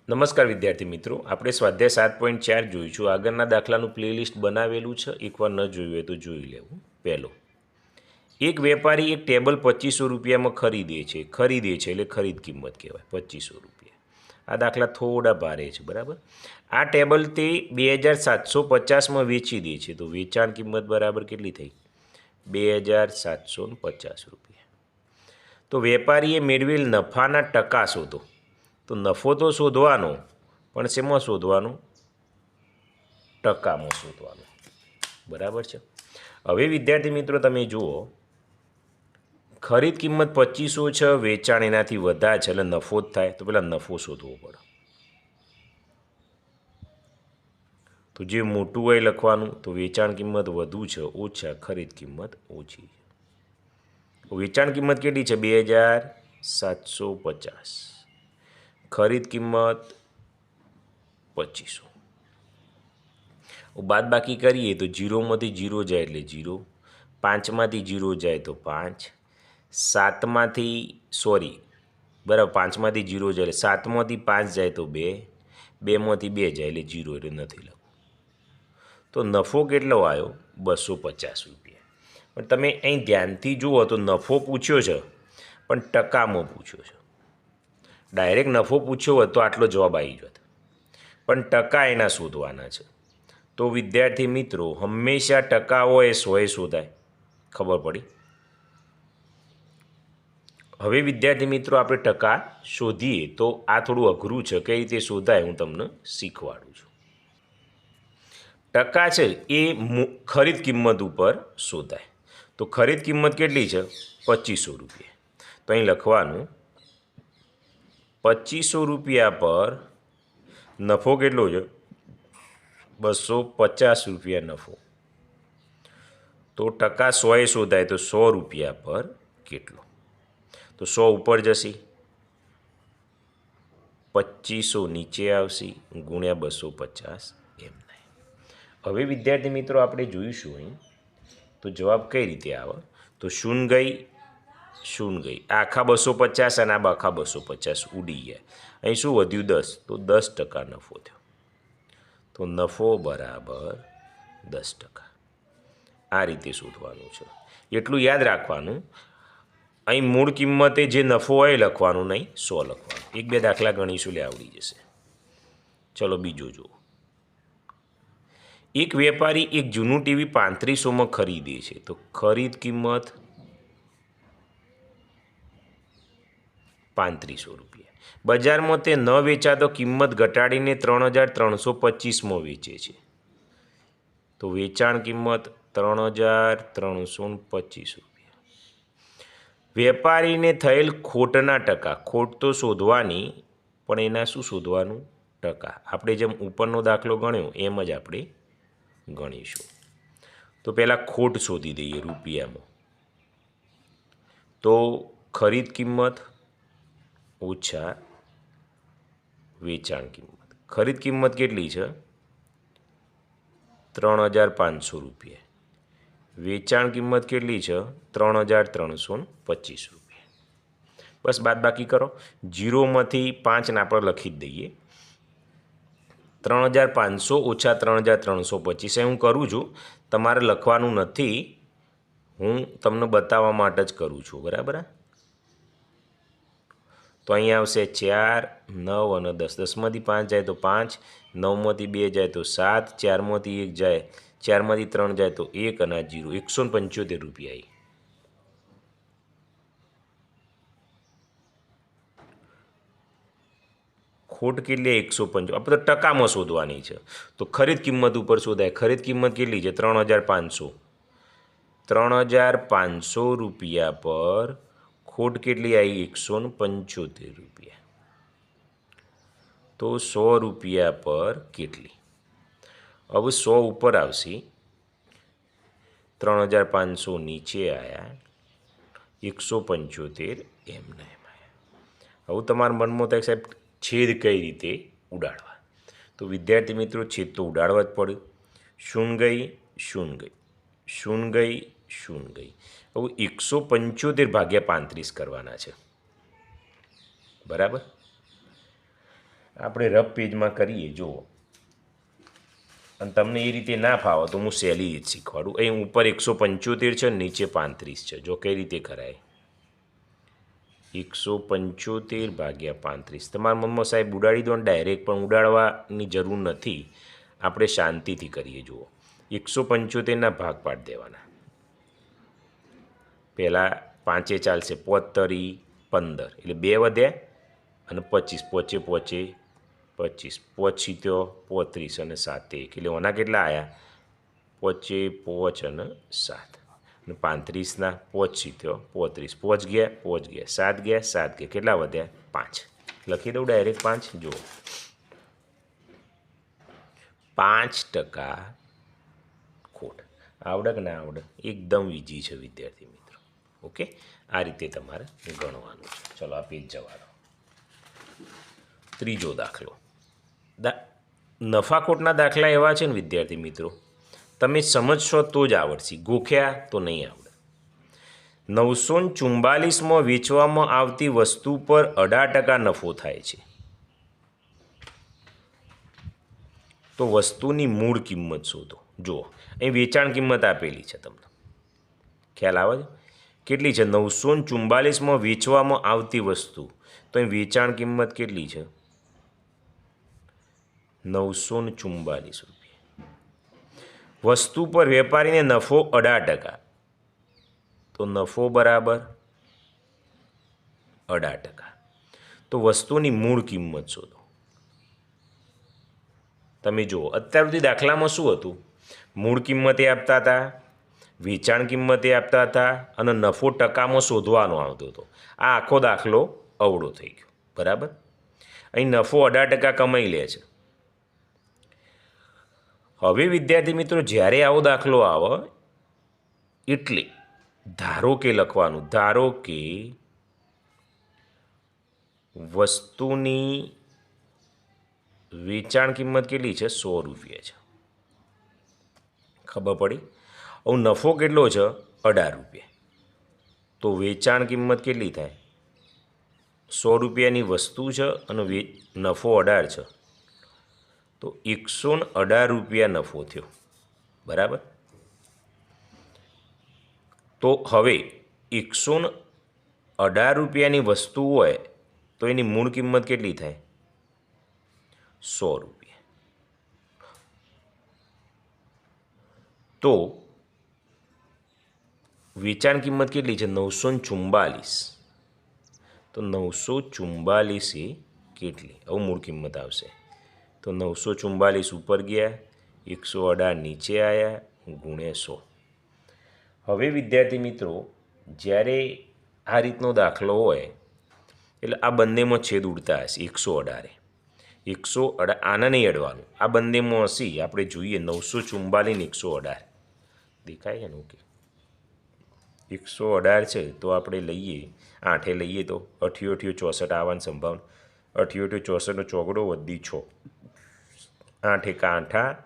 નમસ્કાર વિદ્યાર્થી મિત્રો, આપણે સ્વાધ્યાય 7.4 જોઈશું. આગળના દાખલાનું પ્લેલિસ્ટ બનાવેલું છે, એકવાર ન જોયું હોય તો જોઈ લેવું. પહેલો, એક વેપારી એક ટેબલ 2500 રૂપિયામાં ખરીદે છે એટલે ખરીદ કિંમત કહેવાય 2500 રૂપિયા. આ દાખલા થોડા ભારે છે, બરાબર. આ ટેબલ તે 2750માં વેચી દે છે, તો વેચાણ કિંમત બરાબર કેટલી થઈ? 2750 રૂપિયા. તો વેપારીએ મેળવેલ નફાના ટકા શોધો. તો નફો તો શોધવાનો, પણ શેમાં શોધવાનો? ટકામાં શોધવાનો, બરાબર છે. હવે વિદ્યાર્થી મિત્રો તમે જુઓ, ખરીદ કિંમત 2500 છે, વેચાણ એનાથી વધારે છે એટલે નફો જ થાય, તો પહેલાં નફો શોધવો પડે. તો જે મોટું હોય લખવાનું, તો વેચાણ કિંમત વધુ છે ઓછા, ખરીદ કિંમત ઓછી છે. વેચાણ કિંમત કેટલી છે? 2750. ખરીદ કિંમત 2500. બાદબાકી કરીએ તો 0માંથી 0 જાય એટલે 0, 5માંથી 0 જાય તો 5, 5માંથી 0 જાય એટલે 7માંથી 5 જાય તો 2, 2માંથી 2 જાય એટલે 0, એટલે નથી લખવું. તો નફો કેટલો આવ્યો? 250 રૂપિયા. પણ તમે અહીં ધ્યાનથી જુઓ તો નફો પૂછ્યો છે, પણ ટકામાં પૂછ્યો છે. ડાયરેક્ટ નફો પૂછ્યો હોત તો આટલો જવાબ આવી જતો, પણ ટકા એના શોધવાના છે. તો વિદ્યાર્થી મિત્રો, હંમેશા ટકા હોય એ 100 શોધાય. ખબર પડી? હવે વિદ્યાર્થી મિત્રો, આપણે ટકા શોધીએ તો આ થોડું અઘરું છે. કઈ રીતે શોધાય હું તમને શીખવાડું છું. ટકા છે એ ખરીદ કિંમત ઉપર શોધાય. તો ખરીદ કિંમત કેટલી છે? 2500 રૂપિયા. તો અહીં લખવાનું 2500 રૂપિયા પર નફો કેટલો છે? 250 રૂપિયા નફો. તો ટકા 100 શોધાય, તો 100 રૂપિયા પર કેટલો? તો 100 ઉપર જશે, 2500 નીચે આવશે, ગુણ્યા 250 એમ નહીં. હવે વિદ્યાર્થી મિત્રો આપણે જોઈશું અહીં તો જવાબ કઈ રીતે આવે. તો શૂન ગઈ, આખા 250 અને આ આખા 250 ઉડી ગયા. અહીં શું વધ્યું? 10, તો 10% નફો થયો. તો નફો બરાબર 10%. આ રીતે શોધવાનું છે. એટલું યાદ રાખવાનું, અહીં મૂળ કિંમતે જે નફો હોય લખવાનું નહીં, 100 લખવાનું. 1-2 દાખલા ગણીશું એટલે આવડી જશે. ચલો બીજો જુઓ. એક વેપારી એક જૂનું ટીવી 3500માં ખરીદે છે, તો ખરીદ કિંમત 3500 રૂપિયા. બજારમાં તે ન વેચાતો કિંમત ઘટાડીને 3325માં વેચે છે, તો વેચાણ કિંમત 3325 રૂપિયા. વેપારીને થયેલ ખોટના ટકા, ખોટ તો શોધવાની, પણ એના શું શોધવાનું? ટકા. આપણે જેમ ઉપરનો દાખલો ગણ્યો એમ જ આપણે ગણીશું. તો પહેલાં ખોટ શોધી દઈએ રૂપિયામાં. તો ખરીદ કિંમત ઓછા વેચાણ કિંમત. ખરીદ કિંમત કેટલી છે? 3500 રૂપિયા. વેચાણ કિંમત કેટલી છે? 3325 રૂપિયા. બસ બાદબાકી કરો. 0માંથી 5 આપણે લખી જ દઈએ. 3500 ઓછા 3325. હું કરું છું, તમારે લખવાનું નથી, હું તમને બતાવવા માટે જ કરું છું, બરાબર. તો અહીં આવશે 4, 9 અને 10. 10માંથી 5 જાય તો 5, 9માંથી 2 જાય તો 7, 4માંથી 1 જાય, 4માંથી 3 જાય તો 1 અને 0, 175 રૂપિયા. ખોટ કેટલી? 150. આપણે ટકામાં શોધવાની છે, તો ખરીદ કિંમત ઉપર શોધાય. ખરીદ કિંમત કેટલી છે? 3500. 3500 રૂપિયા પર ખોટ કેટલી આવી? 175 રૂપિયા. તો 100 રૂપિયા પર કેટલી? હવે 100 ઉપર આવશે, 3500 નીચે આવ્યા, 175 એમને એમ આવ્યા. હવે તમારા મનમાં થાય સાહેબ છેદ કઈ રીતે ઉડાડવા? તો વિદ્યાર્થી મિત્રો, છેદ તો ઉડાડવા જ પડે. શૂન ગઈ, હવે 175 ભાગ્યા 35 કરવાના છે, બરાબર. આપણે રફ પેજમાં કરીએ જુઓ, અને તમને એ રીતે ના ફાવો તો હું સહેલી રીત શીખવાડું. અહીં ઉપર 175 છે, નીચે 35 છે. જો કઈ રીતે કરાય, 175 ભાગ્યા 35. તમારા મનમાં સાહેબ ઉડાડી દો ને ડાયરેક્ટ, પણ ઉડાડવાની જરૂર નથી, આપણે શાંતિથી કરીએ. જુઓ, 175ના ભાગ પાડી દેવાના. પહેલાં 5 ચાલશે, 5 તરી 15 એટલે 2 વધ્યા, અને 25 પોચે 25 5 તો 35 અને 7 1 એટલે ઓના કેટલા આવ્યા, 5 અને 7, અને 35ના 5 તો 35 5 ગયા 7 ગયા કેટલા વધ્યા 5. લખી દઉં ડાયરેક્ટ 5. જુઓ, 5% ખોટ. આવડે કે ના આવડે? એકદમ ઈઝી છે વિદ્યાર્થી મિત્રો. ઓકે, આ રીતે તમારે ગણવાનું છે. ચલો આ પેજ જવા દો. ત્રીજો દાખલો. નફાખોટના દાખલા એવા છે ને વિદ્યાર્થી મિત્રો, તમે સમજશો તો જ આવડશે, ગોખ્યા તો નહીં આવડે. 944માં વેચવામાં આવતી વસ્તુ પર 18% નફો થાય છે, તો વસ્તુની મૂળ કિંમત શોધો. જુઓ, અહીં વેચાણ કિંમત આપેલી છે, તમને ખ્યાલ આવે છે કેટલી છે? 944માં વેચવામાં આવતી વસ્તુ, તો અહીં વેચાણ કિંમત કેટલી છે? 944 રૂપિયા. વસ્તુ પર વેપારીને નફો 18%, તો નફો બરાબર 18%. તો વસ્તુની મૂળ કિંમત શોધો. તમે જુઓ, અત્યાર સુધી દાખલામાં શું હતું? મૂળ કિંમતે આપતા હતા, વેચાણ કિંમતે આપતા હતા, અને નફો ટકામાં શોધવાનો આવતો હતો. આ આખો દાખલો અવળો થઈ ગયો. બરાબર, અહીં નફો 18% કમાઈ લે છે. હવે વિદ્યાર્થી મિત્રો, જ્યારે આવો દાખલો આવે એટલે ધારો કે લખવાનું, ધારો કે વસ્તુની વેચાણ કિંમત કેટલી છે? 100 રૂપિયા છે. ખબર પડી? હવે નફો કેટલો છે? 18 રૂપિયા. તો વેચાણ કિંમત કેટલી થાય? 100 રૂપિયાની વસ્તુ છે અને નફો 18 છે, તો 118 રૂપિયા નફો થયો. બરાબર, તો હવે 118 રૂપિયાની વસ્તુ હોય તો એની મૂળ કિંમત કેટલી થાય? 100 રૂપિયા. તો વેચાણ કિંમત કેટલી છે? 944. તો 944 એ કેટલી? હવે મૂળ કિંમત આવશે. તો 944 ઉપર ગયા, 118 નીચે આવ્યા, ગુણ્યા 100. હવે વિદ્યાર્થી મિત્રો, જ્યારે આ રીતનો દાખલો હોય એટલે આ બંનેમાં છેદ ઉડતા હશે. 118 આને નહીં અડવાનું, આ બંનેમાં હશે. આપણે જોઈએ 944 ને 118 દેખાય છે ને? ઓકે, 118 છે તો આપણે લઈએ, 8 લઈએ તો 8 8 64 આવવાની સંભાવના. 8 8 64નો ચોગડો વધી 6, 8 1 8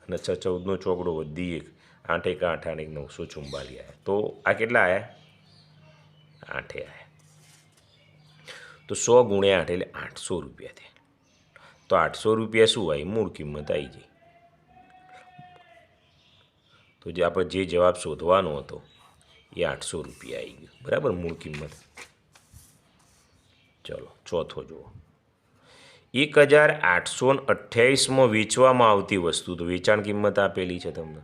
અને 6 14નો ચોગડો વધી 1, 8 1 8 અને 944 આવ્યા. તો આ કેટલા આવ્યા? 8 આવ્યા. તો 100 ગુણ્યા 8 એટલે 800 રૂપિયા થયા. તો 800 રૂપિયા શું આવી? મૂળ કિંમત આવી જાય. તો જે આપણે જે જવાબ શોધવાનો હતો એ 800 રૂપિયા આવી ગયો. બરાબર, મૂળ કિંમત. ચલો ચોથો જુઓ. 1828માં વેચવામાં આવતી વસ્તુ, તો વેચાણ કિંમત આપેલી છે તમને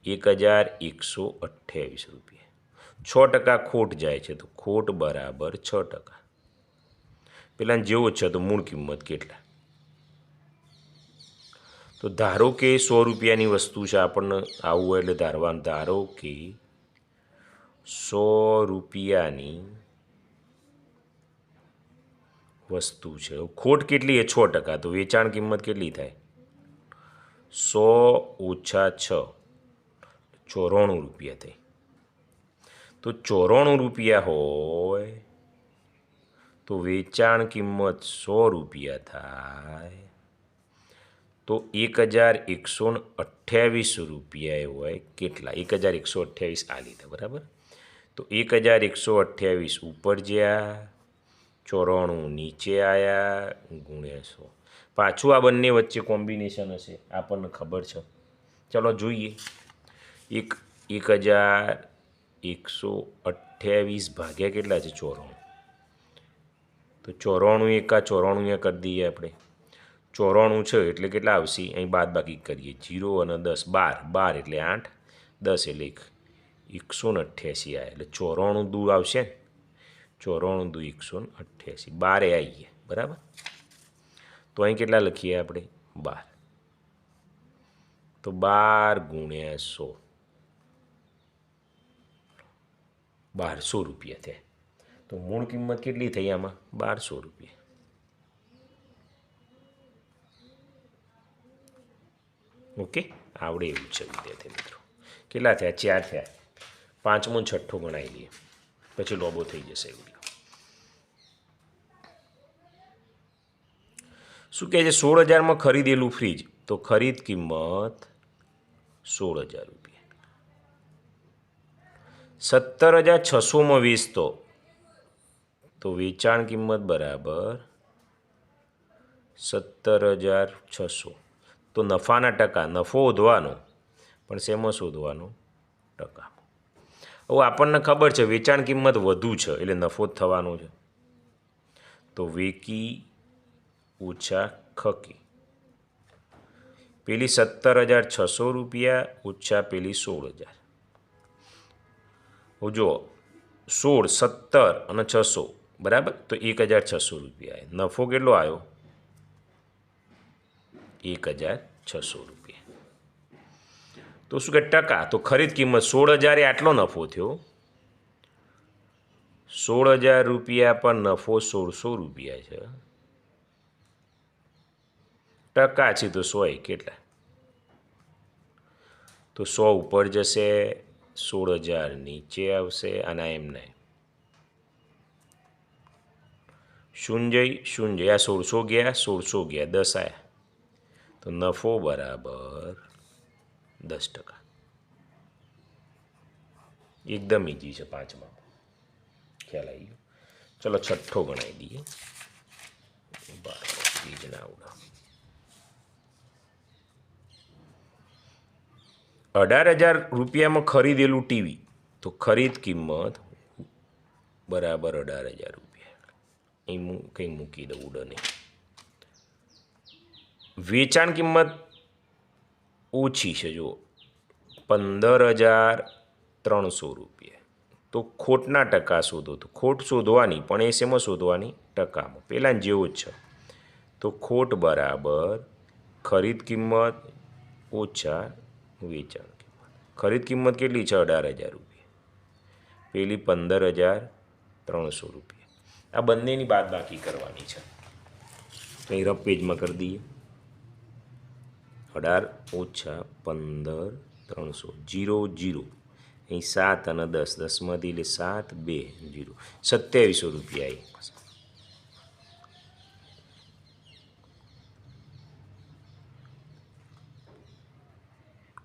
1128 રૂપિયા. 6% ખોટ જાય છે, તો ખોટ બરાબર 6%. પેલા જેવો છે તો મૂળ કિંમત કેટલા? તો ધારો કે 100 રૂપિયાની વસ્તુ છે, આપણને આવું હોય એટલે ધારવાનું. ધારો કે 100 રૂપિયાની વસ્તુ છે, ખોટ કેટલી છે? 6%. તો વેચાણ કિંમત કેટલી થાય? 100 ઓછા 6, 94 રૂપિયા થઈ. તો 94 રૂપિયા હોય તો વેચાણ કિંમત 100 રૂપિયા થાય, તો 1128 રૂપિયા હોય કેટલા? 1128 આ લીધા. બરાબર, તો 1128 ઉપર જ્યાં 94 નીચે આવ્યા ગુણ્યા 100. પાછું આ બંને વચ્ચે કોમ્બિનેશન હશે, આપણને ખબર છે. ચલો જોઈએ. 1128 ભાગ્યા કેટલા છે? 94. તો 94 એકા 94 અહીંયા કરી દઈએ આપણે. 94 છે એટલે કેટલા આવશે? અહીં બાદ બાકી કરીએ. 0 અને 10 12 એટલે 8, 10 એટલે 188 આવે. એટલે 94 દૂર આવશે ને? 94 દૂ 188, 12 એ આવી ગયા. બરાબર. તો અહીં કેટલા લખીએ આપણે? 12. તો 12 ગુણ્યા 100, 1200 રૂપિયા થયા. તો મૂળ કિંમત કેટલી થઈ આમાં? 1200 રૂપિયા. ઓકે, આવડે એવું છે વિદ્યાર્થી મિત્રો. કેટલા થયા? 4 થયા. પાંચમો છઠ્ઠો ગણાવી લઈએ, પછી લોબો થઈ જશે વિડીયો. શું કહે છે? 16,000માં ખરીદેલું ફ્રીજ. તો ખરીદ કિંમત 16,000 રૂપિયા. 17,600માં વેચતો, તો વેચાણ કિંમત બરાબર 17,600. તો નફાના ટકા, નફો શોધવાનો, પણ શેમાં શોધવાનો? ટકા. હવે આપણને ખબર છે વેચાણ કિંમત વધુ છે એટલે નફો જ થવાનો છે. તો વેકી ઓછા ખકી. પેલી 17,600 રૂપિયા ઓછા પેલી 16,000. હવે જુઓ, 16, 17 અને 600 બરાબર, તો 1,600 રૂપિયા. નફો કેટલો આવ્યો? 1,600 રૂપિયા. તો શું કે ટકા? તો ખરીદ કિંમત 16,000 એ આટલો નફો થયો. 16,000 રૂપિયા પર નફો 1,600 રૂપિયા છે. ટકા છે તો 100 કેટલા? તો 100 ઉપર જશે, 16,000 નીચે આવશે, અને એમને શૂન્ય શૂન્ય. આ 1,600 ગયા, 1,600 ગયા, 10 આવ્યા. તો નફો બરાબર 10%. એકદમ ઈજી છે. પાંચમાં ખ્યાલ આવી ગયો. ચલો છઠ્ઠો ગણાવી દઈએ. 18,000 રૂપિયામાં ખરીદેલું ટીવી. તો ખરીદ કિંમત બરાબર 18,000 રૂપિયા. અહીં કંઈ મૂકી દઉં ઉડને. વેચાણ કિંમત ઓછી છે જુઓ, 15,300 રૂપિયા. તો ખોટના ટકા શોધો. તો ખોટ શોધવાની, પણ એ શેમાં શોધવાની? ટકામાં. પહેલાં જેવો જ છે. તો ખોટ બરાબર ખરીદ કિંમત ઓછા વેચાણ કિંમત. ખરીદ કિંમત કેટલી છે? 18,000 રૂપિયા. પેલી 15,300 રૂપિયા. આ બંનેની બાદબાકી કરવાની છે. તો અહીં રફ પેજમાં કરી દઈએ. 18 ઓછા 15,300, 0 0. અહીં 7 અને 10, 10માંથી એટલે 7, 2 0, 2700 રૂપિયા આવી.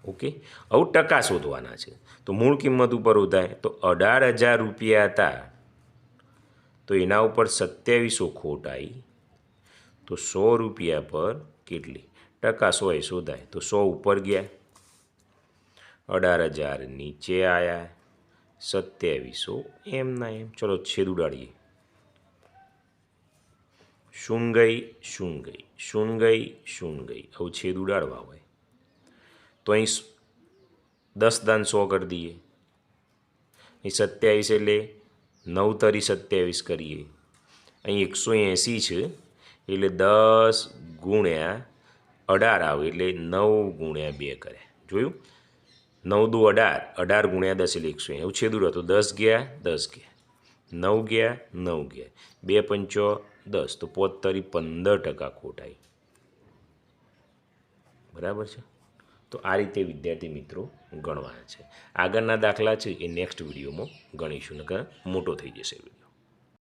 ઓકે, હવે ટકા શોધવાના છે. તો મૂળ કિંમત ઉપર ઉધાય તો 18,000 રૂપિયા હતા, તો એના ઉપર 2700 ખોટ આવી. તો 100 રૂપિયા પર કેટલી? ટકા 100 શોધાય. તો 100 ઉપર ગયા, 18,000 નીચે આવ્યા, 2700 એમના એમ. ચલો છેદ ઉડાડીએ. શૂન ગઈ, શૂન ગઈ, શૂન ગઈ, શૂન ગઈ. હવે છેદ ઉડાડવા હોય તો અહીં 10 દાન 100 કરી દઈએ. અહીં 27 એટલે 9 તરી 27 કરીએ. અહીં 180 છે એટલે 10 ગુણ્યા 18 આવે એટલે 9 ગુણ્યા 2 કરે. જોયું? 9 દુ 18, 18 ગુણ્યા 10 એટલે 180. એવું છેદું રહે તો 10 ગયા, 10 ગયા, 9 ગયા, 9 ગયા, 2 પંચો 10, તો 5 તરી 15% ખોટ આવી. બરાબર છે. તો આ રીતે વિદ્યાર્થી મિત્રો ગણવાના છે. આગળના દાખલા છે એ નેક્સ્ટ વિડીયોમાં ગણીશું, નકર મોટો થઈ જશે વિડીયો.